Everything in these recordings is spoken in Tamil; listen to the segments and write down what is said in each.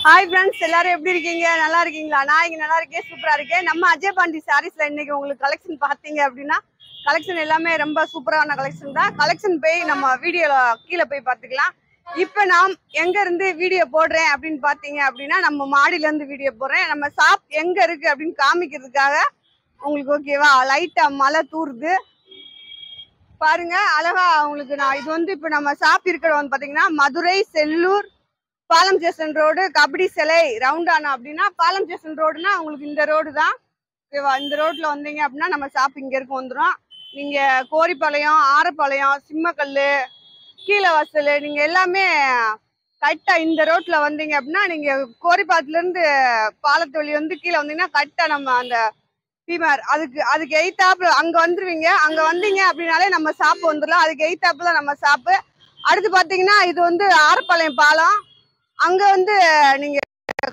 ஹாய் ஃப்ரெண்ட்ஸ், எல்லாரும் எப்படி இருக்கீங்க? நல்லா இருக்கீங்களா? நான் இங்கே நல்லா இருக்கேன், சூப்பராக இருக்கேன். நம்ம அஜய் பாண்டி சாரீஸில் இன்னைக்கு உங்களுக்கு கலெக்ஷன் பார்த்தீங்க அப்படின்னா கலெக்ஷன் எல்லாமே ரொம்ப சூப்பரான கலெக்ஷன் தான். கலெக்ஷன் போய் நம்ம வீடியோவில் கீழே போய் பார்த்துக்கலாம். இப்போ நான் எங்கேருந்து வீடியோ போடுறேன் அப்படின்னு பார்த்தீங்க அப்படின்னா நம்ம மாடியிலேருந்து வீடியோ போடுறேன். நம்ம ஷாப் எங்கே இருக்குது அப்படின்னு காமிக்கிறதுக்காக உங்களுக்கு ஓகேவா. லைட்டாக மழை தூருது பாருங்க, அழகா உங்களுக்கு. நான் இது வந்து இப்போ நம்ம ஷாப் இருக்கிற வந்து பார்த்தீங்கன்னா மதுரை செல்லூர் பாலம் ஸ்டேஷன் ரோடு, கபடி சிலை ரவுண்டானா அப்படின்னா பாலம் ஸ்டேஷன் ரோடுனா உங்களுக்கு இந்த ரோடு தான் ஓகேவா. இந்த ரோட்ல வந்தீங்க அப்படின்னா நம்ம ஷாப் இங்க இருக்கு வந்துடும். நீங்க கோரிப்பாளையம், ஆரப்பாளையம், சிம்மக்கல்லு, கீழே வாசல், நீங்க எல்லாமே கரெக்டா இந்த ரோட்ல வந்தீங்க அப்படின்னா நீங்க கோரிப்பாலத்துல இருந்து பாலத்து வழி வந்து கீழே வந்தீங்கன்னா கரெக்டா நம்ம அந்த பீமார் அதுக்கு எய்த்தாப்புல அங்க வந்துருவீங்க. அங்க வந்தீங்க அப்படின்னாலே நம்ம ஷாப் வந்துடலாம். அதுக்கு எய்த்தாப்புல நம்ம ஷாப்பு. அடுத்து பாத்தீங்கன்னா இது வந்து ஆரப்பாளையம் பாலம். அங்க வந்து நீங்க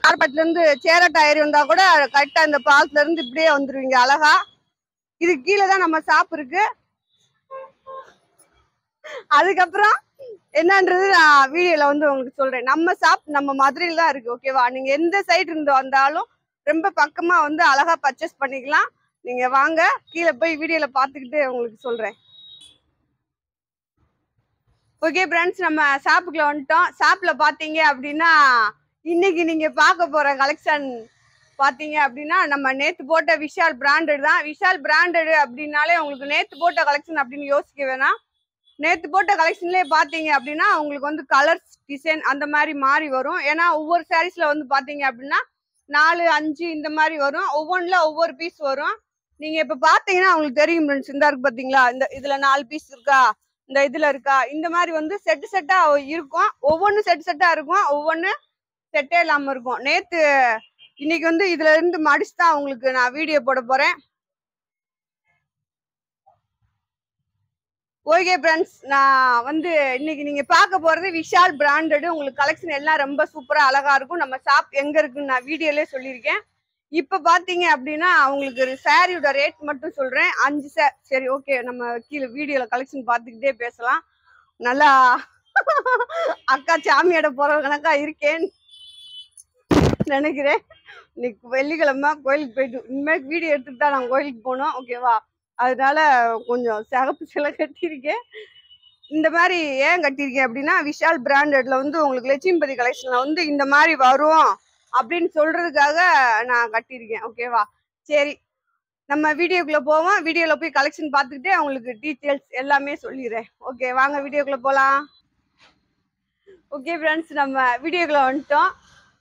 கார்பெட்ல இருந்து சேரட்டா ஏறி வந்தா கூட கரெக்டா இந்த பாலத்துல இருந்து இப்படியே வந்துருவீங்க அழகா. இது கீழே தான் நம்ம ஷாப் இருக்கு. அதுக்கப்புறம் என்னன்றது நான் வீடியோல வந்து உங்களுக்கு சொல்றேன். நம்ம ஷாப் நம்ம மதுரையில தான் இருக்கு ஓகேவா. நீங்க எந்த சைடு இருந்து வந்தாலும் ரொம்ப பக்கமா வந்து அழகா பர்ச்சேஸ் பண்ணிக்கலாம். நீங்க வாங்க, கீழே போய் வீடியோல பாத்துக்கிட்டு உங்களுக்கு சொல்றேன். ஓகே ஃப்ரெண்ட்ஸ், நம்ம ஷாப்புக்குள்ள வந்துட்டோம். ஷாப்ல பாத்தீங்க அப்படின்னா இன்னைக்கு நீங்க பார்க்க போற கலெக்ஷன் பாத்தீங்க அப்படின்னா நம்ம நேத்து போட்ட விஷால் பிராண்டட் தான். விஷால் பிராண்டட் அப்படின்னாலே உங்களுக்கு நேத்து போட்ட கலெக்ஷன் அப்படின்னு யோசிக்க வேணாம். நேத்து போட்ட கலெக்ஷன்லயே பாத்தீங்க அப்படின்னா உங்களுக்கு வந்து கலர்ஸ் டிசைன் அந்த மாதிரி மாறி வரும். ஏன்னா ஒவ்வொரு சாரீஸ்ல வந்து பாத்தீங்க அப்படின்னா 4, 5 இந்த மாதிரி வரும். ஒவ்வொன்றுல ஒவ்வொரு பீஸ் வரும். நீங்க இப்ப பாத்தீங்கன்னா உங்களுக்கு தெரியும் ஃப்ரெண்ட்ஸ். இந்த இருக்கு பாத்தீங்களா, இந்த இதுல 4 பீஸ் இருக்கா, இந்த இதுல இருக்கா, இந்த மாதிரி வந்து செட்டு செட்டா இருக்கும். ஒவ்வொன்னு செட்டு செட்டா இருக்கும், ஒவ்வொன்னு செட்டே இல்லாம இருக்கும். நேத்து இன்னைக்கு வந்து இதுல இருந்து மடிச்சு தான் உங்களுக்கு நான் வீடியோ போட போறேன். ஓகே ஃப்ரெண்ட்ஸ், நான் வந்து இன்னைக்கு நீங்க பார்க்க போறது விஷால் பிராண்டட். உங்களுக்கு கலெக்ஷன் எல்லாம் ரொம்ப சூப்பரா அழகா இருக்கும். நம்ம ஷாப் எங்க இருக்குன்னு நான் வீடியோலயே சொல்லியிருக்கேன். இப்ப பாத்தீங்க அப்படின்னா உங்களுக்கு சாரியோட ரேட் மட்டும் சொல்றேன். 5 சரி ஓகே, நம்ம கீழே வீடியோல கலெக்ஷன் பார்த்துக்கிட்டே பேசலாம். நல்லா அக்கா சாமியாட போற கணக்கா இருக்கேன் நினைக்கிறேன். இன்னைக்கு வெள்ளிக்கிழமை கோயிலுக்கு போயிட்டு இனிமேல் வீடியோ எடுத்துட்டு தான் நான் கோயிலுக்கு போனோம் ஓகேவா. அதனால கொஞ்சம் சிகப்பு சிலை கட்டியிருக்கேன். இந்த மாதிரி ஏன் கட்டியிருக்கேன் அப்படின்னா விஷால் பிராண்டட்ல வந்து உங்களுக்கு லட்சுமிபதி கலெக்ஷன்ல வந்து இந்த மாதிரி வரும் அப்படின்னு சொல்றதுக்காக நான் கட்டியிருக்கேன் ஓகேவா. சரி, நம்ம வீடியோக்குள்ள போவோம். வீடியோல போய் கலெக்ஷன் பார்த்துக்கிட்டே அவங்களுக்கு டீட்டெயில்ஸ் எல்லாமே சொல்லிடுறேன். ஓகே வாங்க வீடியோக்குள்ள போலாம். ஓகே ஃப்ரெண்ட்ஸ், நம்ம வீடியோக்குள்ள வந்துட்டோம்.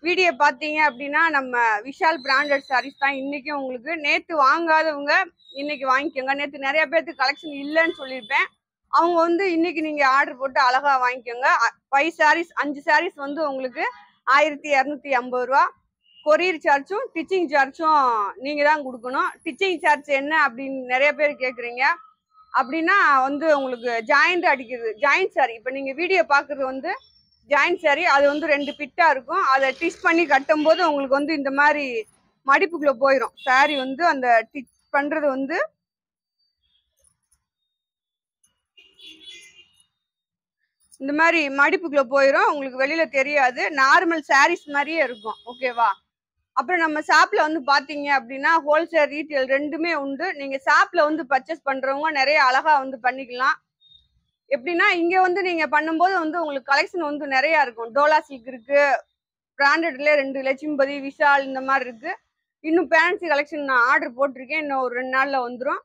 வீடியோ பார்த்தீங்க அப்படின்னா நம்ம விஷால் பிராண்டட் சாரீஸ் தான் இன்னைக்கு உங்களுக்கு. நேற்று வாங்காதவங்க இன்னைக்கு வாங்கிக்கோங்க. நேற்று நிறைய பேருக்கு கலெக்ஷன் இல்லைன்னு சொல்லியிருப்பேன். அவங்க வந்து இன்னைக்கு நீங்க ஆர்டர் போட்டு அழகா வாங்கிக்கோங்க. 5 சாரீஸ் 5 சாரீஸ் வந்து உங்களுக்கு 1250 ரூபா. கொரியர் சார்ஜும் டிச்சிங் சார்ஜும் நீங்க தான் கொடுக்கணும். டிச்சிங் சார்ஜ் என்ன அப்படின்னு நிறைய பேர் கேட்குறீங்க. அப்படின்னா வந்து உங்களுக்கு ஜாயிண்ட் அடிக்கிறது, ஜாயிண்ட் சாரி. இப்போ நீங்க வீடியோ பார்க்குறது வந்து ஜாயிண்ட் சாரி. அது வந்து 2 பிட்டா இருக்கும். அதை டிச் பண்ணி கட்டும் போது உங்களுக்கு வந்து இந்த மாதிரி மடிப்புக்குள்ள போயிடும் சாரி. வந்து அந்த டிச் பண்றது வந்து இந்த மாதிரி மடிப்புக்குள்ள போயிடும். உங்களுக்கு வெளியில தெரியாது, நார்மல் சாரீஸ் மாதிரியே இருக்கும் ஓகேவா. அப்புறம் நம்ம ஷாப்ல வந்து பாத்தீங்க அப்படின்னா ஹோல்சேல் ரீட்டெயில் ரெண்டுமே உண்டு. நீங்க ஷாப்ல வந்து பர்ச்சேஸ் பண்றவங்க நிறைய அழகா வந்து பண்ணிக்கலாம். எப்படின்னா இங்க வந்து நீங்க பண்ணும்போது வந்து உங்களுக்கு கலெக்ஷன் வந்து நிறைய இருக்கும். டோலா சில்க் இருக்கு, பிராண்டட்ல 2 லட்சுமிபதி, விஷால் இந்த மாதிரி இருக்கு. இன்னும் ஃபேன்சி கலெக்ஷன் நான் ஆர்டர் போட்டிருக்கேன். இன்னும் ஒரு 2 நாள்ல வந்துடும்.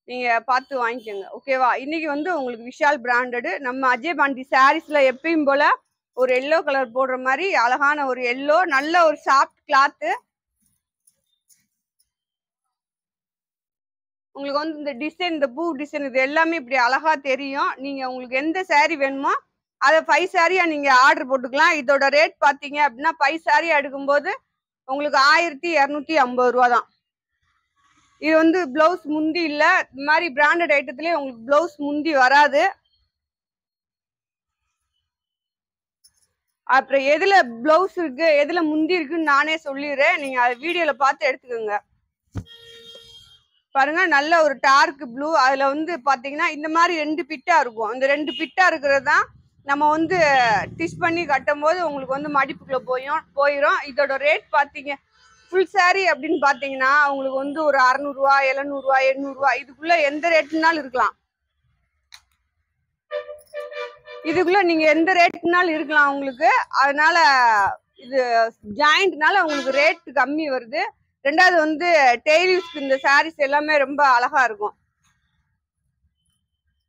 நீங்க பார்த்து வாங்கிக்கோங்க ஓகேவா. இன்னைக்கு வந்து உங்களுக்கு விஷால் பிராண்டடு. நம்ம அஜய் பாண்டி சாரீஸ்ல எப்பயும் போல ஒரு எல்லோ கலர் போடுற மாதிரி அழகான ஒரு எல்லோ, நல்ல ஒரு சாஃப்ட் கிளாத்து. உங்களுக்கு வந்து இந்த டிசைன், இந்த பூ டிசைன் இது எல்லாமே இப்படி அழகா தெரியும். நீங்க உங்களுக்கு எந்த சாரீ வேணுமோ அதை 5 சாரியா நீங்க ஆர்டர் போட்டுக்கலாம். இதோட ரேட் பாத்தீங்க அப்படின்னா 5 சாரியா எடுக்கும்போது உங்களுக்கு 1250 ரூபா தான். இது வந்து பிளவுஸ் முந்தி இல்ல. இந்த மாதிரி பிராண்டட் ஐட்டத்திலே உங்களுக்கு பிளவுஸ் முந்தி வராது. அப்புறம் எதுல பிளவுஸ் இருக்கு எதுல முந்தி இருக்குன்னு நானே சொல்லிடுறேன். நீங்க அதை வீடியோல பார்த்து எடுத்துக்கோங்க. பாருங்க, நல்ல ஒரு டார்க் ப்ளூ. அதுல வந்து பாத்தீங்கன்னா இந்த மாதிரி 2 பிட்டா இருக்கும். இந்த 2 பிட்டா இருக்கிறது தான் நம்ம வந்து டிச் பண்ணி கட்டும் போது உங்களுக்கு வந்து மடிப்புக்குள்ள போயிடும். இதோட ரேட் பாத்தீங்க ஃபுல் சாரி அப்படின்னு பாத்தீங்கன்னா உங்களுக்கு வந்து ஒரு 600 ரூபாய் 700 ரூபாய் 800 ரூபாய் இதுக்குள்ள எந்த ரேட்னாலும் இருக்கலாம். இதுக்குள்ள நீங்க எந்த ரேட்னாலும் இருக்கலாம் உங்களுக்கு. அதனால இது ஜாயிண்ட்னால உங்களுக்கு ரேட் கம்மி வருது. ரெண்டாவது வந்து டெய்லி யூஸ்க்கு இந்த சாரீஸ் எல்லாமே ரொம்ப அழகா இருக்கும்.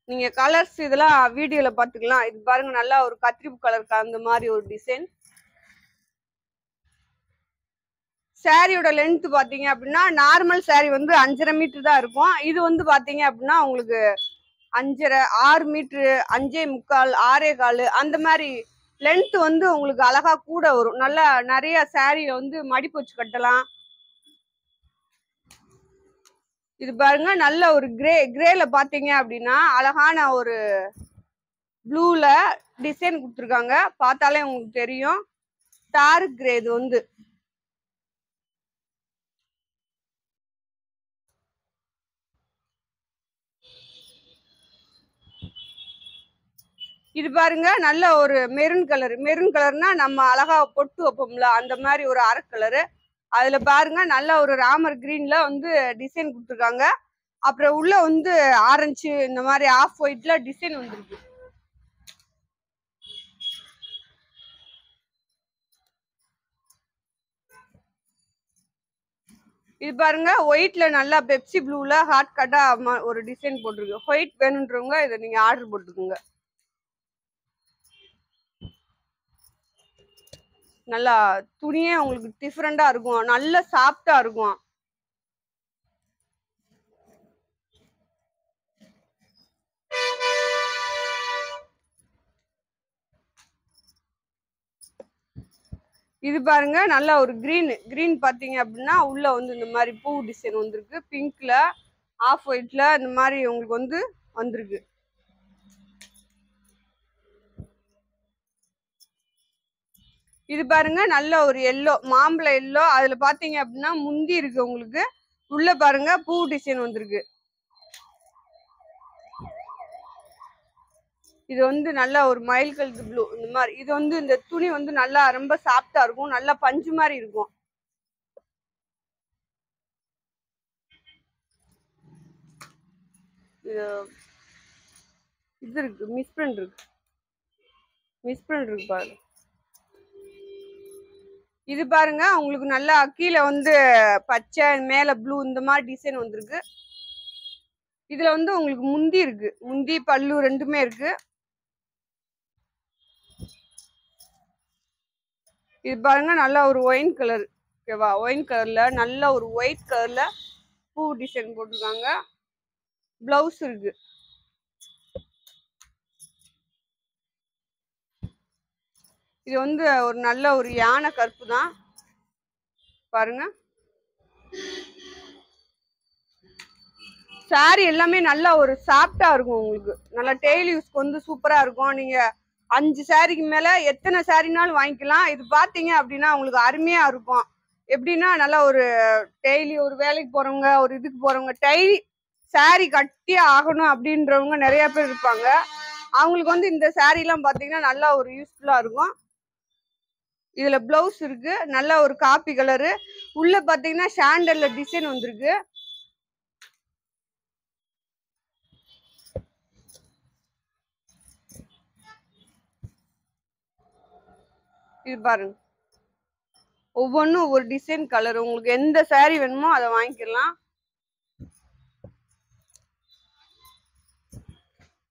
நீங்க கலர்ஸ் இதெல்லாம் வீடியோல பாத்துக்கலாம். இது பாருங்க நல்லா ஒரு கத்திரிப்பு கலர் அந்த மாதிரி ஒரு டிசைன். சாரியோட லென்த் பாத்தீங்க அப்படின்னா நார்மல் சாரி வந்து 5.5 மீட்டர் தான் இருக்கும். இது வந்து பாத்தீங்க அப்படின்னா உங்களுக்கு 5.5 6 மீட்டரு 5.25 6.25 அந்த மாதிரி லென்த் வந்து உங்களுக்கு அழகா கூட வரும். நல்லா நிறைய சாரியை வந்து மடிப்பு வச்சு கட்டலாம். இது பாருங்க நல்ல ஒரு கிரேல பாத்தீங்க அப்படின்னா அழகான ஒரு ப்ளூல டிசைன் கொடுத்துருக்காங்க. பார்த்தாலே உங்களுக்கு தெரியும் டார்க் கிரே. இது வந்து இது பாருங்க நல்ல ஒரு மெரூன் கலர். மெரூன் கலர்னா நம்ம அழகா பொட்டு வைப்போம்ல அந்த மாதிரி ஒரு அரை கலரு. அதுல பாருங்க நல்ல ஒரு ராமர் கிரீன்ல வந்து டிசைன் கொடுத்துருக்காங்க. அப்புறம் உள்ள வந்து ஆரஞ்சு இந்த மாதிரி ஆஃப் ஒயிட்ல டிசைன் வந்துருக்கு. இது பாருங்க ஒயிட்ல நல்லா பெப்சி ப்ளூல ஹாட் கட்டா ஒரு டிசைன் போட்டிருக்கு. ஒயிட் வேணுன்றவங்க இதை நீங்க ஆர்டர் போட்டுக்கோங்க. நல்லா துணியே உங்களுக்கு டிஃப்ரெண்டா இருக்கும். நல்ல சாஃப்டா இருக்கும். இது பாருங்க நல்ல ஒரு கிரீன் பாத்தீங்க அப்படின்னா உள்ள வந்து இந்த மாதிரி பூ டிசைன் வந்திருக்கு. பிங்க்ல ஆஃப் ஒயிட்ல இந்த மாதிரி உங்களுக்கு வந்து வந்திருக்கு. இது பாருங்க நல்ல ஒரு எல்லோ மாம்பழ எல்லோ. அதுல பாத்தீங்க அப்படின்னா முந்தி இருக்கு உங்களுக்கு. உள்ள பாருங்க பூ டிசைன் வந்திருக்கு. இது வந்து நல்ல ஒரு மயில் கலர் ப்ளூ இந்த மாதிரி. இது வந்து இந்த துணி வந்து நல்லா ரொம்ப சாஃப்டா இருக்கும். நல்லா பஞ்சு மாதிரி இருக்கும். இது இருக்கு மிஸ் பிரிண்ட் இருக்கு பாருங்க. இது பாருங்க உங்களுக்கு நல்லா கீழே வந்து பச்சை மேல ப்ளூ இந்த மாதிரி டிசைன் வந்திருக்கு. இதுல வந்து உங்களுக்கு முந்தி இருக்கு. முந்தி பல்லு ரெண்டுமே இருக்கு. இது பாருங்க நல்லா ஒரு ஒயின் கலர். ஓகேவா? ஒயின் கலர்ல நல்ல ஒரு ஒயிட் கலர்ல பூ டிசைன் போட்டிருக்காங்க. பிளவுஸ் இருக்கு. இது வந்து ஒரு நல்ல ஒரு யானை கருப்பு தான் பாருங்க. சாரி எல்லாமே நல்லா ஒரு சாஃப்டா இருக்கும். உங்களுக்கு நல்லா டெய்லி யூஸ்க்கு வந்து சூப்பரா இருக்கும். நீங்க 5 சாரிக்கு மேல எத்தனை சாரினாலும் வாங்கிக்கலாம். இது பாத்தீங்க அப்படின்னா உங்களுக்கு அருமையா இருக்கும். எப்படின்னா நல்லா ஒரு டெய்லி ஒரு வேலைக்கு போறவங்க ஒரு இதுக்கு போறவங்க டெய்லி சாரி கட்டியே ஆகணும் அப்படின்றவங்க நிறைய பேர் இருப்பாங்க. அவங்களுக்கு வந்து இந்த சாரி எல்லாம் பாத்தீங்கன்னா நல்லா ஒரு யூஸ்ஃபுல்லா இருக்கும். இதுல பிளவுஸ் இருக்கு. நல்ல ஒரு காப்பி கலரு. உள்ள பாத்தீங்கன்னா சாண்டல்ல டிசைன் வந்திருக்கு. இது பாருங்க ஒவ்வொன்றும் ஒவ்வொரு டிசைன் கலர். உங்களுக்கு எந்த சாரி வேணுமோ அதை வாங்கிக்கலாம்.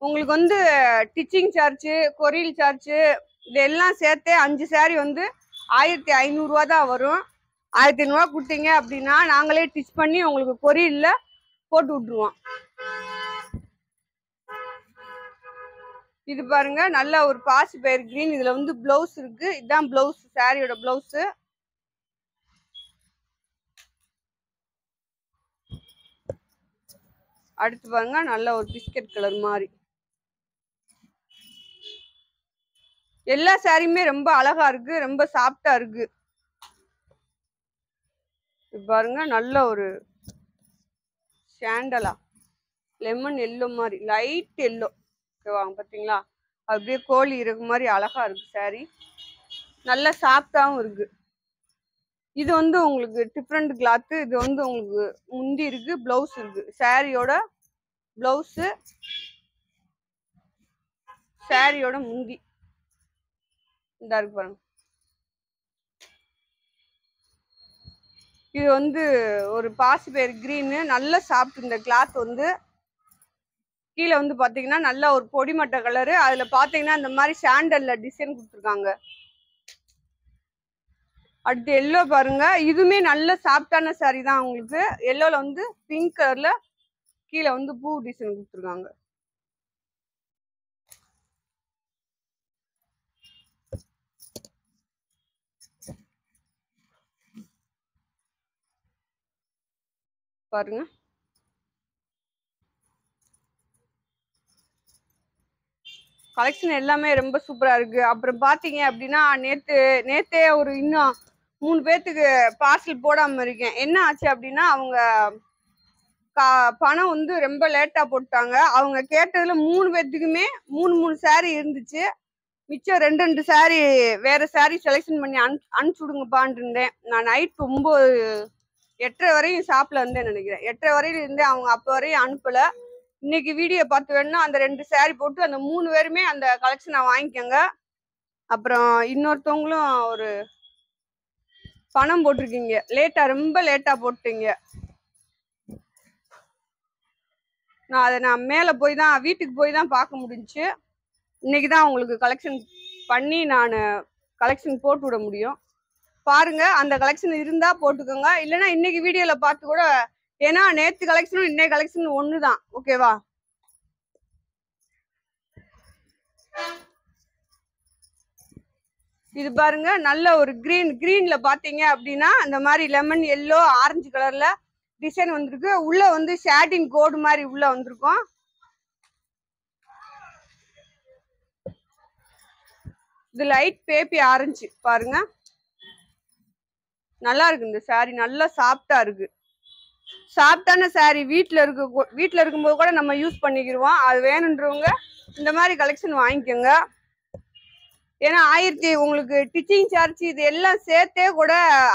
உங்களுக்கு வந்து டிச்சிங் சார்ஜ் கொரியல் சார்ஜ் இதெல்லாம் சேர்த்தே 5 சாரி வந்து 1500 ரூபா தான் வரும். 1500 ரூபா கொடுத்தீங்க அப்படின்னா நாங்களே டிச் பண்ணி உங்களுக்கு கொரியல்ல போட்டு விட்டுருவோம். இது பாருங்க நல்ல ஒரு பாசி பயிர் கிரீன். இதுல வந்து பிளவுஸ் இருக்கு. இதுதான் பிளவுஸ் சாரியோட பிளவுஸ். அடுத்து பாருங்க நல்ல ஒரு பிஸ்கட் கலர் மாதிரி. எல்லா சாரியுமே ரொம்ப அழகா இருக்கு. ரொம்ப சாஃப்டா இருக்கு. பாருங்க நல்ல ஒரு சாண்டலா லெமன் எல்லோ மாதிரி லைட் எல்லோ. ஓகேவா? பாத்தீங்களா அப்படியே கோழி இருக்கு மாதிரி அழகா இருக்கு saree. நல்ல சாஃப்டாவும் இருக்கு. இது வந்து உங்களுக்கு டிஃப்ரெண்ட் கிளாத். இது வந்து உங்களுக்கு முந்தி இருக்கு, பிளவுஸ் இருக்கு. சாரியோட பிளவுஸ், சாரியோட முந்தி இந்த இருக்கு பாருங்க. இது வந்து ஒரு பாசிப்பயிறு கிரீனு, நல்ல சாஃப்ட். இந்த கிளாத் வந்து கீழே வந்து பாத்தீங்கன்னா நல்ல ஒரு பொடிமட்ட கலரு. அதுல பாத்தீங்கன்னா இந்த மாதிரி சாண்டல்ல டிசைன் கொடுத்துருக்காங்க. அடுத்து எல்லோ பாருங்க. இதுவுமே நல்ல சாஃப்டான சாரி தான். உங்களுக்கு எல்லோல வந்து பிங்க் கலர்ல கீழே வந்து பூ டிசைன் கொடுத்துருக்காங்க. பாருங்க. கலெக்ஷன் எல்லாமே ரொம்ப சூப்பரா இருக்கு. அப்புறம் பாத்தீங்க அப்படின்னா நேத்தே ஒரு இன்னும் 3 பேர்த்துக்கு பார்சல் போடாம இருக்கேன். என்ன ஆச்சு அப்படின்னா அவங்க பணம் வந்து ரொம்ப லேட்டா போட்டாங்க. அவங்க கேட்டதுல 3 பேர்த்துக்குமே 3 saree இருந்துச்சு. மிச்சம் 2 saree வேற saree செலெக்ஷன் பண்ணி அனுப்பிச்சு விடுங்கப்பான் இருந்தேன். நான் நைட் 8:30 வரையும் ஷாப்ல இருந்தேன் நினைக்கிறேன். 8:30 வரையில இருந்தே அவங்க அப்ப வரையும் அனுப்பல. இன்னைக்கு வீடியோ பார்த்து வேணும்னா அந்த 2 saree போட்டு அந்த 3 பேருமே அந்த கலெக்ஷனை வாங்கிக்கோங்க. அப்புறம் இன்னொருத்தவங்களும் ஒரு பணம் போட்டிருக்கீங்க, ரொம்ப லேட்டா போட்டீங்க. நான் மேல போய் தான் வீட்டுக்கு போய் தான் பார்க்க முடிஞ்சுச்சு. இன்னைக்குதான் உங்களுக்கு கலெக்ஷன் பண்ணி நான் கலெக்ஷன் போட்டு விட முடியும். பாருங்க, அந்த கலெக்ஷன் இருந்தா போட்டுக்கோங்க. இல்லைன்னா இன்னைக்கு வீடியோல பார்த்து கூட, ஏன்னா நேத்து கலெக்ஷனும் இன்னைக்கு கலெக்ஷன் ஒண்ணுதான். ஓகேவா? இது பாருங்க, நல்ல ஒரு கிரீன்ல பாத்தீங்க அப்படின்னா அந்த மாதிரி லெமன் எல்லோ ஆரஞ்சு கலர்ல டிசைன் வந்திருக்கு. உள்ள வந்து ஷேட்டிங் கோடு மாதிரி உள்ள வந்திருக்கும். இது லைட் பேப்பி ஆரஞ்சு பாருங்க, நல்லா இருக்கு. இந்த saree நல்லா சாஃப்டா இருக்கு. சாஃப்டான saree வீட்டுல இருக்கும்போது கூட நம்ம யூஸ் பண்ணிக்கிடுவோம். அது வேணுன்றவங்க இந்த மாதிரி கலெக்ஷன் வாங்கிக்கோங்க. ஏன்னா உங்களுக்கு டிச்சிங் சார்ஜ் இது எல்லாம் சேர்த்தே கூட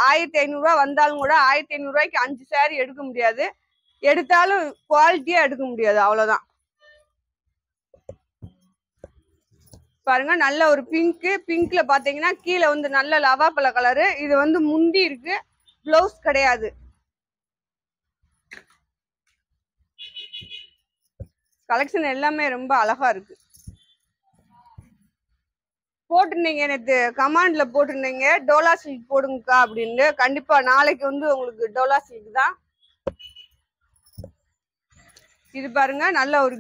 1500 ரூபா வந்தாலும் கூட 1500 ரூபாய்க்கு 5 saree எடுக்க முடியாது. எடுத்தாலும் குவாலிட்டியா எடுக்க முடியாது. அவ்வளவுதான். பாருங்க, நல்ல ஒரு பிங்க்ல பாத்தீங்கன்னா கீழே வந்து நல்ல லவாப்பழ கலரு. இது வந்து முந்தி இருக்கு, பிளவுஸ் கிடையாது. கலெக்ஷன் எல்லாமே ரொம்ப அழகா இருக்கு. போட்டிருந்தீங்க நேற்று கமாண்ட்ல போட்டிருந்தீங்க டோலா சில்க் போடுங்கக்கா அப்படின்னு. கண்டிப்பா நாளைக்கு வந்து உங்களுக்கு டோலா சில்க் தான். இது பாருங்க, நல்ல ஒரு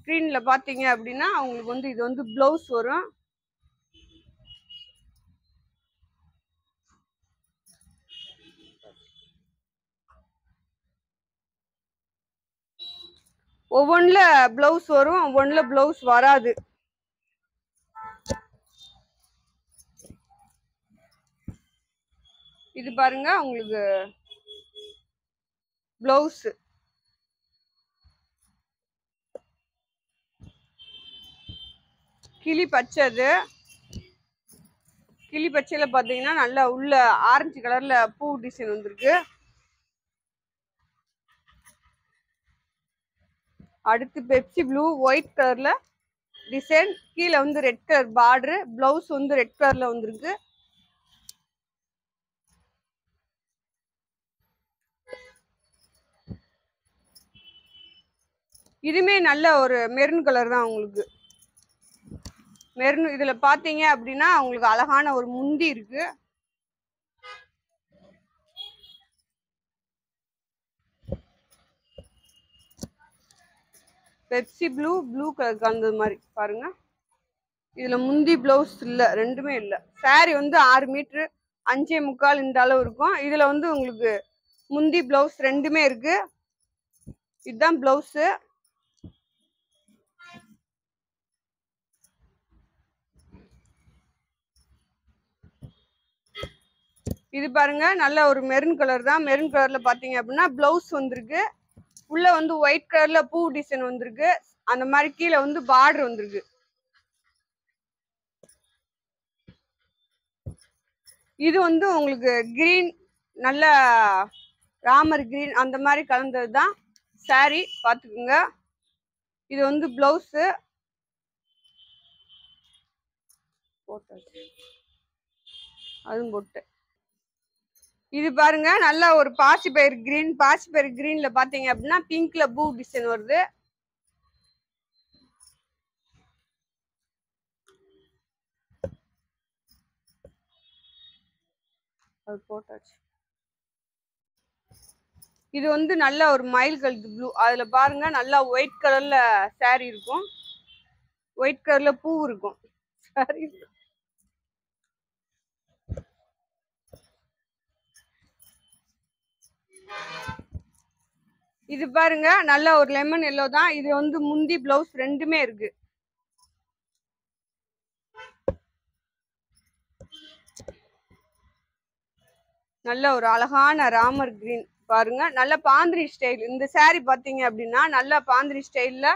கிரீன்ல பாத்தீங்க அப்படின்னா உங்களுக்கு வந்து இது வந்து பிளவுஸ் வரும். ஒவ்வொன்றுல பிளவுஸ் வரும், ஒவ்வொன்றுல பிளவுஸ் வராது. இது பாருங்க, உங்களுக்கு பிளவுஸ் கிளி பச்சைல பாத்தீங்கன்னா நல்லா உள்ள ஆரஞ்சு கலர்ல பூ டிசைன் வந்திருக்கு. அடுத்து பெப்சி ப்ளூ ஒயிட் கலர்ல டிசைன், கீழே வந்து ரெட் கலர் பார்டர், பிளவுஸ் வந்து ரெட் கலர்ல வந்திருக்கு. இதுமே நல்ல ஒரு மெரூன் கலர் தான். உங்களுக்கு மெரூன் இதுல பாத்தீங்க அப்படின்னா உங்களுக்கு அழகான ஒரு முந்தி இருக்கு. பெப்சி ப்ளூ கலர் கலந்தது மாதிரி பாருங்க. இதுல முந்தி பிளவுஸ் இல்ல, ரெண்டுமே இல்ல. saree வந்து 6 மீட்டர் 5.25 இந்த அளவு இருக்கும். இதுல வந்து உங்களுக்கு முந்தி பிளவுஸ் ரெண்டுமே இருக்கு. இதுதான் பிளவுஸ். இது பாருங்க, நல்ல ஒரு மெரூன் கலர் தான். மெரூன் கலர்ல பாத்தீங்க அப்படின்னா பிளவுஸ் வந்திருக்கு. உள்ள வந்து ஒயிட் கலர்ல பூ டிசைன் வந்திருக்கு. அந்த மாதிரி கீழே வந்து பார்டர் வந்திருக்கு. இது வந்து உங்களுக்கு கிரீன், நல்ல ராமர் கிரீன் அந்த மாதிரி கலந்ததுதான் சாரி, பாத்துக்குங்க. இது வந்து பிளவுஸ் அதுவும் போட்டு. இது பாருங்க, நல்ல ஒரு பாசிப்பயிர் கிரீன். பாசிப்பயிர் கிரீன்ல பாத்தீங்க அப்படின்னா பிங்க்ல பூ டிசைன் வருது. அது போட்டாச்சு. இது வந்து நல்ல ஒரு மயில் கழுத்து ப்ளூ. அதுல பாருங்க நல்லா ஒயிட் கலர்ல சாரி இருக்கும், ஒயிட் கலர்ல பூ இருக்கும் சாரி. இது பாருங்க நல்ல ஒரு லெமன் எல்லோ தான். இது வந்து முந்தி பிளவுஸ் ரெண்டுமே இருக்கு. நல்ல ஒரு அழகான ராமர் கிரீன் பாருங்க, நல்ல பாந்திரி ஸ்டைல். இந்த சாரி பாத்தீங்க அப்படின்னா நல்ல பாந்திரி ஸ்டைல்ல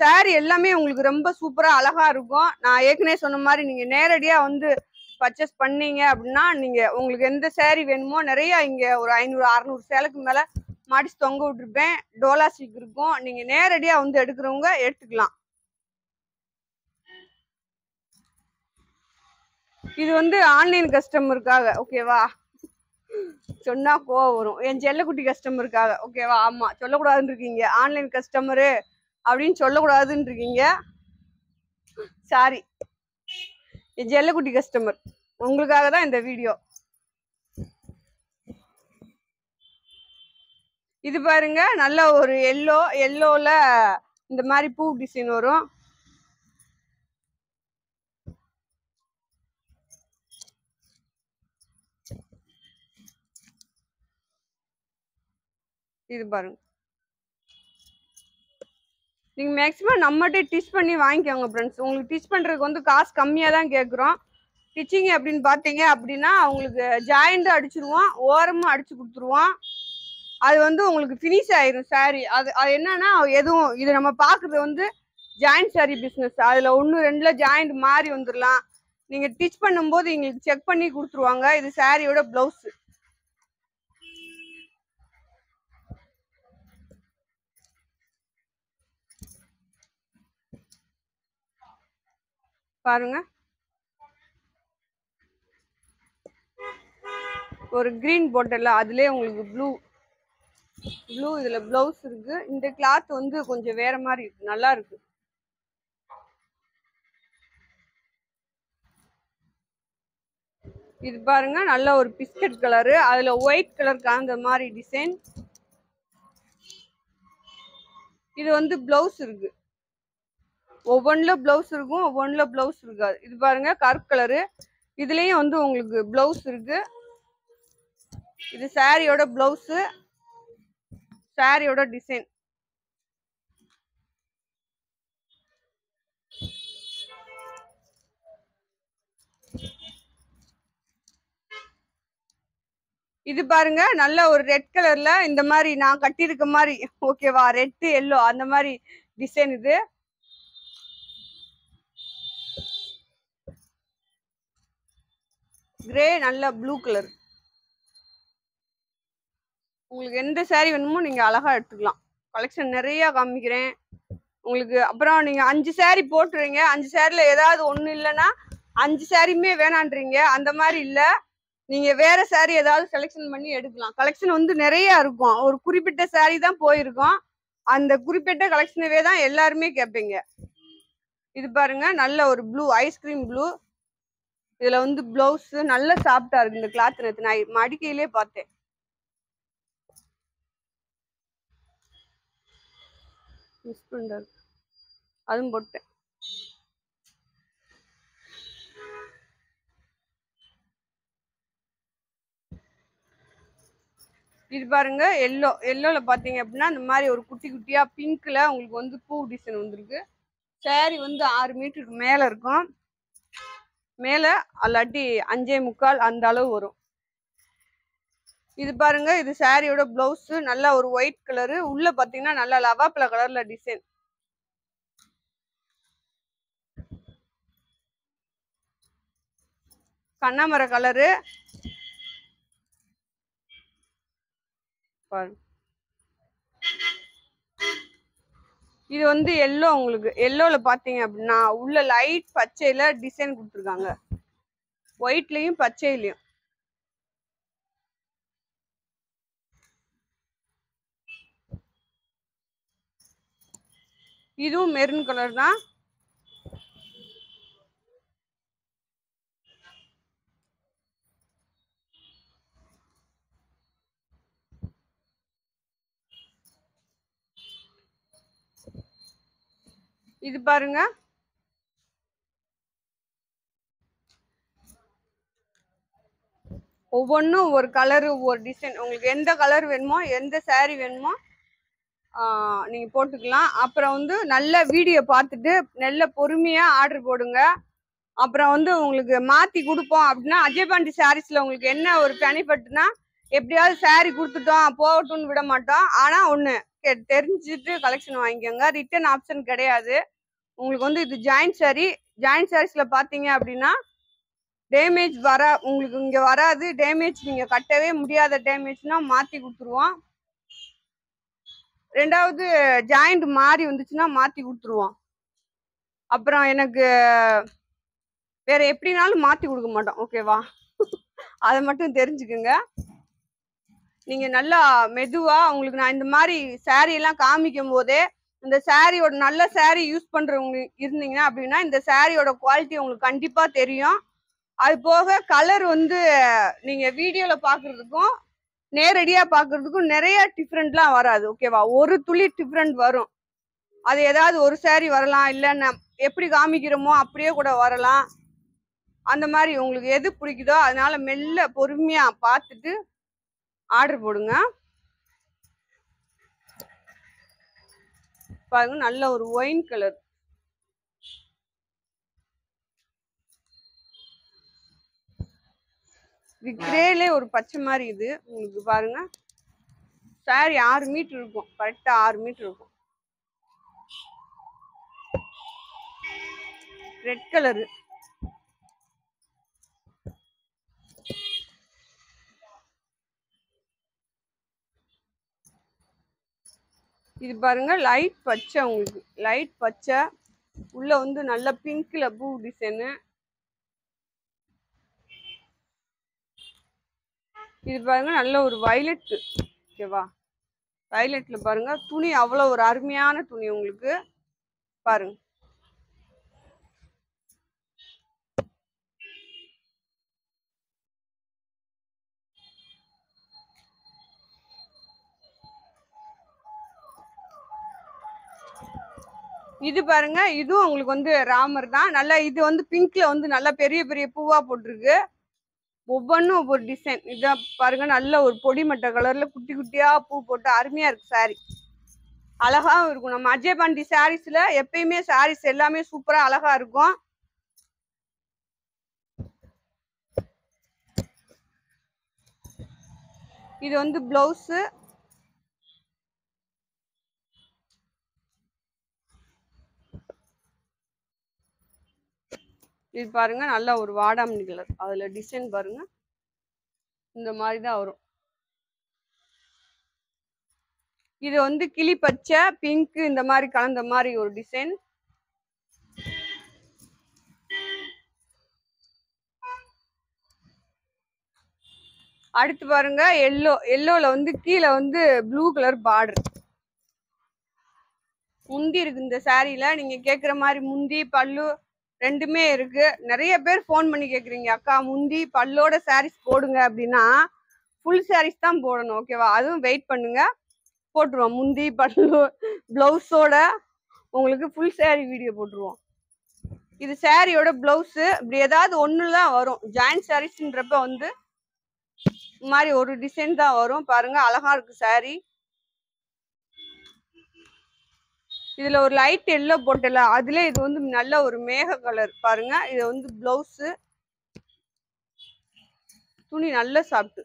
சாரி எல்லாமே உங்களுக்கு ரொம்ப சூப்பரா அழகா இருக்கும். நான் ஏற்கனவே சொன்ன மாதிரி நீங்க நேரடியா வந்து பர்ச்சேஸ் பண்ணீங்க அப்படின்னா நீங்க உங்களுக்கு எந்த சாரி வேணுமோ நிறைய இங்க ஒரு 500-600 சேலைக்கு மேல மாடிச்சு தொங்க விட்டுருப்பேன். டோலா சில்க் இருக்கும், நீங்க நேரடியா வந்து எடுக்கிறவங்க எடுத்துக்கலாம். இது வந்து ஆன்லைன் கஸ்டமருக்காக, ஓகேவா? சொன்னா கோவம் வரும், என் செல்லக்குட்டி கஸ்டமருக்காக, ஓகேவா? ஆமா, சொல்லக்கூடாதுன்னு இருக்கீங்க, ஆன்லைன் கஸ்டமரு அப்படின்னு சொல்லக்கூடாதுன்னு இருக்கீங்க. சாரி, என் செல்லக்குட்டி கஸ்டமர் உங்களுக்காக தான் இந்த வீடியோ. இது பாருங்க நல்ல ஒரு எல்லோல இந்த மாதிரி பூ டிசைன் வரும். இது பாருங்க, நீங்க மேக்ஸிமம் நம்மகிட்ட டிச் பண்ணி வாங்கிக்கோங்க ஃப்ரெண்ட்ஸ். உங்களுக்கு டிச் பண்றதுக்கு வந்து காசு கம்மியா தான் கேட்குறோம். டிச்சிங் அப்படின்னு பாத்தீங்க அப்படின்னா உங்களுக்கு ஜாயிண்ட் அடிச்சிருவோம், ஓரமும் அடிச்சு கொடுத்துருவோம். அது வந்து உங்களுக்கு ஃபினிஷ் ஆயிரும் சாரி. அது என்னன்னா எதுவும் இது நம்ம பாக்குறது வந்து ஜாயிண்ட் சாரி பிசினஸ். அதுல 1-2ல ஜாயிண்ட் மாறி வந்துடலாம். நீங்க டிச் பண்ணும்போது எங்களுக்கு செக் பண்ணி கொடுத்துருவாங்க. இது சாரியோட பிளவுஸ். பாருங்க, ஒரு கிரீன் போட்டல அதுலயே உங்களுக்கு ப்ளூ இதுல பிளவுஸ் இருக்கு. இந்த கிளாத் வந்து கொஞ்சம் வேற மாதிரி இருக்கு, நல்லா இருக்கு. இது பாருங்க நல்ல ஒரு பிஸ்கட் கலரு, அதுல ஒயிட் கலர் கலந்த மாதிரி டிசைன். இது வந்து பிளவுஸ் இருக்கு, ஒவ்வொன்றுல பிளவுஸ் இருக்கும், ஒவ்வொன்றுல பிளவுஸ் இருக்காது. இது பாருங்க கருப்பு கலரு, இதுலயும் வந்து உங்களுக்கு பிளவுஸ் இருக்கு. இது சாரியோட பிளவுஸ், சாரியோட டிசைன். இது பாருங்க நல்ல ஒரு ரெட் கலர்ல இந்த மாதிரி நான் கட்டியிருக்க மாதிரி, ஓகேவா? ரெட் எல்லோ அந்த மாதிரி டிசைன். இது கிரே, நல்ல ப்ளூ கலர். உங்களுக்கு எந்த சாரி வேணுமோ நீங்க அழகா எடுத்துக்கலாம். கலெக்ஷன் நிறைய காமிக்கிறேன் உங்களுக்கு. அப்புறம் நீங்க 5 சாரி போட்டுறீங்க, 5 சாரில ஏதாவது ஒண்ணு இல்லைன்னா 5 சாரியுமே வேணான்றீங்க, அந்த மாதிரி இல்ல. நீங்க வேற சாரி ஏதாவது செலெக்ஷன் பண்ணி எடுக்கலாம். கலெக்ஷன் வந்து நிறைய இருக்கும், ஒரு குறிப்பிட்ட சாரி தான் போயிருக்கோம், அந்த குறிப்பிட்ட கலெக்ஷனவே தான் எல்லாருமே கேட்பீங்க. இது பாருங்க நல்ல ஒரு ப்ளூ, ஐஸ்கிரீம் ப்ளூ. இதுல வந்து பிளவுஸ் நல்ல சாஃப்டா இருக்கு. இந்த கிளாத் நேத்து நான் மடிக்கையிலே பார்த்தேன். மிஸ் பண்றாரு, அதுவும் போட்டேன். இது பாருங்க எல்லோல பாத்தீங்க அப்படின்னா இந்த மாதிரி ஒரு குட்டி குட்டியா பிங்க்ல உங்களுக்கு வந்து பூ டிசைன் வந்திருக்கு. சாரி வந்து 6 மீட்டருக்கு மேல இருக்கும், மேல அல்லாட்டி 5.25 அந்த அளவு வரும். இது பாருங்க, இது சாரியோட பிளவுஸ், நல்ல ஒரு ஒயிட் கலரு, உள்ள பாத்தீங்கன்னா நல்ல லவாப்பழ கலர்ல டிசைன். கண்ணாமர கலரு பாருங்க. இது வந்து எல்லோ. உங்களுக்கு எல்லோல பாத்தீங்க அப்படின்னா உள்ள லைட் பச்சையில டிசைன் கொடுத்துருக்காங்க, ஒயிட்லயும் பச்சையிலயும். இதுவும் மெரூன் கலர் தான். இது பாருங்க, ஒவ்வொன்றும் ஒரு கலரு ஒரு டிசைன். உங்களுக்கு எந்த கலர் வேணுமோ எந்த saree வேணுமோ நீங்க போட்டுக்கலாம். அப்புறம் வந்து நல்ல வீடியோ பார்த்துட்டு நல்ல பொறுமையா ஆர்டர் போடுங்க. அப்புறம் வந்து உங்களுக்கு மாத்தி கொடுப்போம் அப்படின்னா அஜயபாண்டி சாரீஸ்ல உங்களுக்கு என்ன ஒரு பெனிஃபிட்னா, எப்படியாவது saree கொடுத்துட்டோம் போகட்டும்னு விட மாட்டோம். ஆனா ஒண்ணு தெரிஞ்சுட்டு கலெக்ஷன் வாங்கிக்கோங்க, ரிட்டர்ன் ஆப்ஷன் கிடையாது. உங்களுக்கு வந்து இது ஜாயிண்ட் சாரி. ஜாயிண்ட் சாரீஸ்ல பாத்தீங்க அப்படின்னா டேமேஜ் உங்களுக்கு இங்க வராது. டேமேஜ் நீங்க கட்டவே முடியாத டேமேஜ்னா மாத்தி கொடுத்துருவோம். ரெண்டாவது ஜாயிண்ட் மாறி வந்துச்சுன்னா மாத்தி கொடுத்துருவோம். அப்புறம் எனக்கு வேற எப்படினாலும் மாத்தி கொடுக்க மாட்டோம், ஓகேவா? அதை மட்டும் தெரிஞ்சுக்குங்க. நீங்க நல்லா மெதுவா, உங்களுக்கு நான் இந்த மாதிரி saree எல்லாம் காமிக்கும் போதே இந்த சாரியோட நல்ல saree யூஸ் பண்றவங்க இருந்தீங்கன்னா அப்படின்னா இந்த சாரியோட குவாலிட்டி உங்களுக்கு கண்டிப்பா தெரியும். அது போக கலர் வந்து நீங்க வீடியோல பாக்குறதுக்கும் நேரடியா பாக்குறதுக்கும் நிறைய டிஃப்ரெண்ட்லாம் வராது, ஓகேவா? ஒரு துளி டிஃப்ரெண்ட் வரும். அது ஏதாவது ஒரு saree வரலாம், இல்ல எப்படி காமிக்கிறோமோ அப்படியே கூட வரலாம். அந்த மாதிரி உங்களுக்கு எது பிடிக்குதோ அதனால மெல்ல பொறுமையா பார்த்துட்டு ஆர்டர் போடுங்க. பாருங்க, நல்ல ஒரு ஒயின் கலர். கிரேலே ஒரு பச்சை மாதிரி இது உங்களுக்கு பாருங்க. saree 6 மீட்டர் இருக்கும், கரெக்டா 6 மீட்டர் இருக்கும். Red colour. இது பாருங்க லைட் பச்சை. உங்களுக்கு லைட் பச்சை உள்ள வந்து நல்ல பிங்க்ல பூ டிசைனு. இது பாருங்க நல்ல ஒரு வயலட், ஓகேவா? வயலட்ல பாருங்க துணி அவ்வளவு ஒரு அருமையான துணி உங்களுக்கு பாருங்க. இது பாருங்க, இதுவும் உங்களுக்கு வந்து ராமர் தான். நல்லா இது வந்து பிங்க்ல வந்து நல்லா பெரிய பெரிய பூவா போட்டிருக்கு. ஒவ்வொன்றும் ஒவ்வொரு டிசைன். இதான் பாருங்க, நல்ல ஒரு பொடி மட்டை கலர்ல குட்டி குட்டியா பூ போட்டு அருமையா இருக்கு சாரி. அழகாவும் இருக்கும். நம்ம அஜயபாண்டி சாரீஸ்ல எப்பயுமே சாரீஸ் எல்லாமே சூப்பரா அழகா இருக்கும். இது வந்து பிளவுஸ். இது பாருங்க நல்ல ஒரு வாடாமணி கலர். அதுல டிசைன் பாருங்க இந்த மாதிரி தான் வரும். இது வந்து கிளி பச்சை பிங்க் இந்த மாதிரி கலந்த மாதிரி ஒரு டிசைன். அடுத்து பாருங்க எல்லோ. எல்லோல வந்து கீழே வந்து ப்ளூ கலர் பார்டர் முந்தி இருக்கு இந்த சாரீல. நீங்க கேக்குற மாதிரி முந்தி பல்லு ரெண்டுமே இருக்கு. நிறைய பேர் ஃபோன் பண்ணி கேக்குறீங்க, அக்கா முந்தி பல்லோட சாரீஸ் போடுங்க அப்படின்னா ஃபுல் சாரீஸ் தான் போடணும், ஓகேவா? அதுவும் வெயிட் பண்ணுங்க, போட்டுருவோம். முந்தி பல்லு பிளவுஸோட உங்களுக்கு ஃபுல் சாரீ வீடியோ போட்டுருவோம். இது சாரியோட பிளவுஸ். இப்படி ஏதாவது ஒண்ணுதான் வரும். ஜாயிண்ட் சாரீஸ்ன்றப்ப வந்து இந்த மாதிரி ஒரு டிசைன் தான் வரும். பாருங்க அழகா இருக்கு சாரி. இதுல ஒரு லைட் எல்லோ போட்டல, அதுல இது வந்து நல்ல ஒரு மேக கலர். பாருங்க இது வந்து பிளவுஸ். துணி நல்ல சாப்பிட்டு.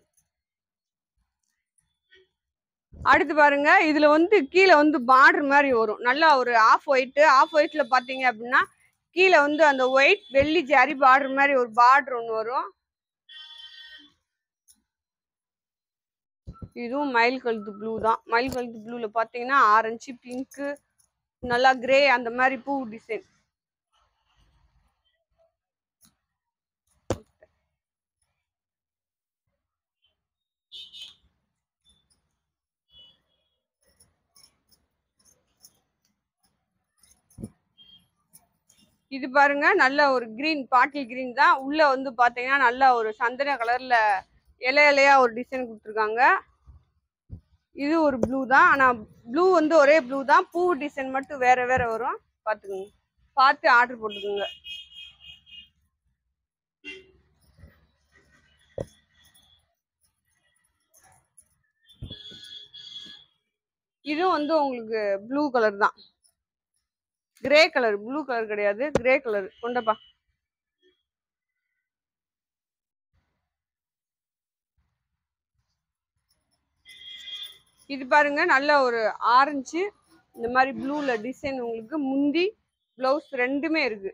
அடுத்து பாருங்க, இதுல வந்து கீழே வந்து பார்டர் மாதிரி வரும். நல்லா ஒரு ஆஃப் ஒயிட். ஆஃப் ஒயிட்ல பாத்தீங்க அப்படின்னா கீழே வந்து அந்த ஒயிட் வெள்ளி ஜரி பார்டர் மாதிரி ஒரு பார்டர் ஒன்று வரும். இதுவும் மயில் கழுத்து ப்ளூ தான். மயில் கழுத்து ப்ளூல பாத்தீங்கன்னா ஆரஞ்சு, பிங்க்கு, நல்லா கிரே அந்த மாதிரி பூ டிசைன். இது பாருங்க நல்ல ஒரு கிரீன், பாட்டில் கிரீன் தான். உள்ள வந்து பாத்தீங்கன்னா நல்ல ஒரு சந்தன கலர்ல இலையா ஒரு டிசைன் கொடுத்துருக்காங்க. இது ஒரு ப்ளூ தான். ஆனா ப்ளூ வந்து ஒரே ப்ளூ தான், பூ டிசைன் மட்டும் வேற வேற வரும். பாத்துக்கோங்க, பார்த்து ஆர்டர் போட்டுக்கோங்க. இதுவும் வந்து உங்களுக்கு ப்ளூ கலர் தான், கிரே கலர், ப்ளூ கலர் கிடையாது, கிரே கலர். கொண்டப்பா. இது பாருங்க நல்ல ஒரு ஆரஞ்சு, இந்த மாதிரி ப்ளூல டிசைன். உங்களுக்கு முந்தி பிளவுஸ் ரெண்டுமே இருக்கு.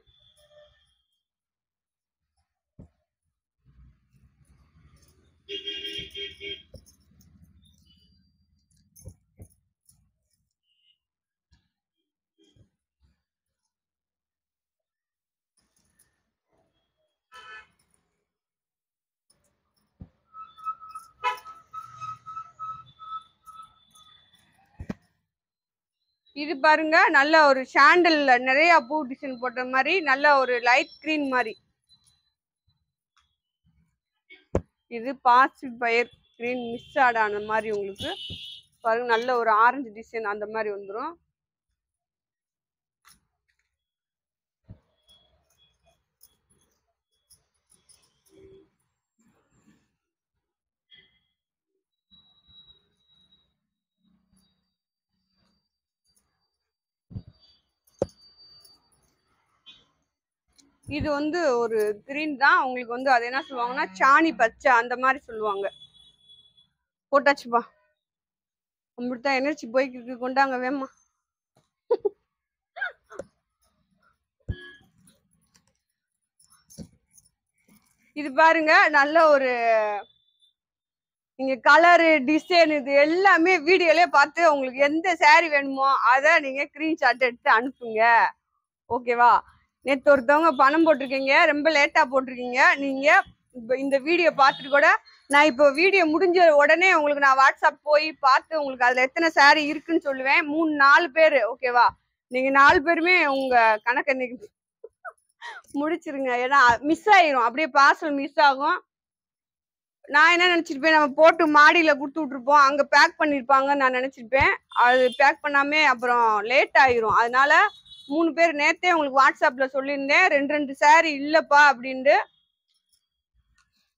இது பாருங்க நல்ல ஒரு சாண்டல்ல நிறைய பூ டிசைன் போட்ட மாதிரி, நல்ல ஒரு லைட் கிரீன் மாதிரி. இது பாசி பயிர் கிரீன் மிக்ஸ் ஆன மாதிரி. உங்களுக்கு பாருங்க நல்ல ஒரு ஆரஞ்சு டிசைன் அந்த மாதிரி வந்துடும். இது வந்து ஒரு கிரீன் தான். உங்களுக்கு வந்து அது என்ன சொல்லுவாங்கன்னா சாணி பச்சை அந்த மாதிரி சொல்லுவாங்க. போட்டாச்சுப்பா, அப்படித்தான் எனர்ஜி போய்க்கு. கொண்டாங்க வேமா. இது பாருங்க நல்ல ஒரு, நீங்க கலரு டிசைன் இது எல்லாமே வீடியோலயே பார்த்து உங்களுக்கு எந்த சாரி வேணுமோ அதை நீங்க ஸ்கிரீன்ஷாட் எடுத்து அனுப்புங்க. ஓகேவா? நேற்று ஒருத்தவங்க பணம் போட்டிருக்கீங்க, ரொம்ப லேட்டா போட்டிருக்கீங்க. நீங்க இப்போ இந்த வீடியோ பார்த்துட்டு கூட, நான் இப்போ வீடியோ முடிஞ்ச உடனே உங்களுக்கு நான் வாட்ஸ்அப் போய் பார்த்து உங்களுக்கு அதுல எத்தனை சாரி இருக்குன்னு சொல்லுவேன். 3-4 பேர். ஓகேவா? நீங்க 4 பேருமே உங்க கணக்கு இன்னைக்கு முடிச்சிருங்க. ஏன்னா மிஸ் ஆயிரும், அப்படியே பார்சல் மிஸ் ஆகும். நான் என்ன நினைச்சிருப்பேன், நம்ம போட்டு மாடியில கொடுத்து விட்டுருப்போம், அங்க பேக் பண்ணிருப்பாங்கன்னு நான் நினைச்சிருப்பேன். அது பேக் பண்ணாமே அப்புறம் லேட் ஆயிரும். அதனால 3 பேர் நேத்தே உங்களுக்கு வாட்ஸ்அப்ல சொல்லியிருந்தேன், 2 சாரி இல்லப்பா அப்படின்ட்டு.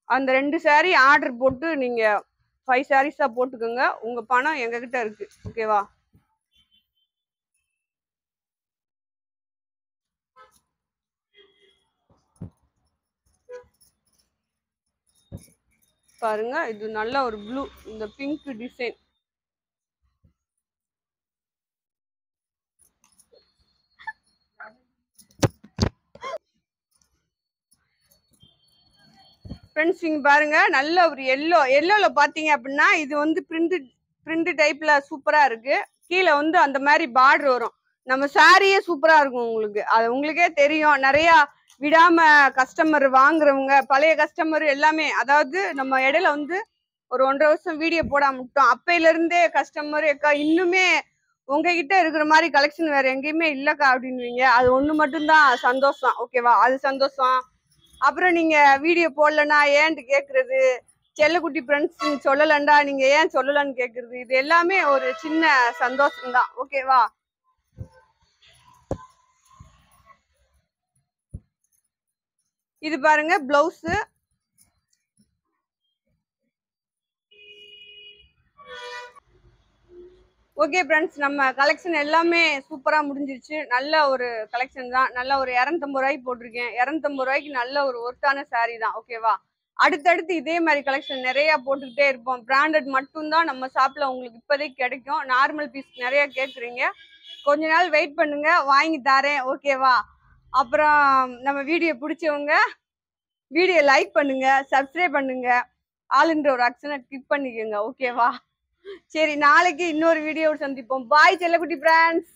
அந்த 2 சாரி ஆர்டர் போட்டு நீங்க 5 சாரீஸா போட்டுக்கோங்க. உங்க பணம் எங்க கிட்ட இருக்கு. ஓகேவா? பாருங்க இது நல்ல ஒரு ப்ளூ, இந்த பிங்க் டிசைன். ஃப்ரெண்ட்ஸ் இங்க பாருங்க நல்ல ஒரு எல்லோல பாத்தீங்க அப்படின்னா இது வந்து பிரிண்ட் டைப்ல சூப்பரா இருக்கு. கீழே வந்து அந்த மாதிரி பார்டர் வரும். நம்ம சாரியே சூப்பரா இருக்கும். உங்களுக்கு அது உங்களுக்கே தெரியும். நிறைய விடாம கஸ்டமர் வாங்குறவங்க, பழைய கஸ்டமர் எல்லாமே, அதாவது நம்ம இடையில வந்து ஒரு 1.5 வருஷம் வீடியோ போடாம விட்டோம். அப்பையில இருந்தே கஸ்டமர் அக்கா இன்னுமே உங்ககிட்ட இருக்கிற மாதிரி கலெக்ஷன் வேற எங்கேயுமே இல்லக்கா அப்படின்வீங்க. அது ஒண்ணு மட்டும்தான் சந்தோஷம். ஓகேவா? அது சந்தோஷம். அப்புறம் நீங்க வீடியோ போடலன்னா ஏன்ட்டு கேக்குறது, செல்லக்குட்டி ஃப்ரெண்ட்ஸ் சொல்லலண்டா நீங்க ஏன் சொல்லலன்னு கேக்குறது, இது எல்லாமே ஒரு சின்ன சந்தோஷம் தான். ஓகேவா? இது பாருங்க பிளவுஸ். ஓகே ஃப்ரெண்ட்ஸ், நம்ம கலெக்ஷன் எல்லாமே சூப்பரா முடிஞ்சிருச்சு. நல்ல ஒரு கலெக்ஷன் தான். நல்ல ஒரு 250 ரூபாய்க்கு போட்டிருக்கேன். 250 ரூபாய்க்கு நல்ல ஒரு ஒர்த்தான சாரீ தான். ஓகேவா? அடுத்தடுத்து இதே மாதிரி கலெக்ஷன் நிறைய போட்டுக்கிட்டே இருப்போம். பிராண்டட் மட்டும்தான் நம்ம ஷாப்ல உங்களுக்கு இப்போதைக்கு கிடைக்கும். நார்மல் பீஸ் நிறைய கேட்குறீங்க, கொஞ்ச நாள் வெயிட் பண்ணுங்க, வாங்கி தரேன். ஓகேவா? அப்புறம் நம்ம வீடியோ பிடிச்சவங்க வீடியோ லைக் பண்ணுங்க, சப்ஸ்கிரைப் பண்ணுங்க, ஆளுன்ற ஒரு ஆப்ஷனை கிளிக் பண்ணிக்கோங்க. ஓகேவா? சரி, நாளைக்கு இன்னொரு வீடியோ சந்திப்போம். பாய் செல்லக்குட்டி ஃப்ரெண்ட்ஸ்.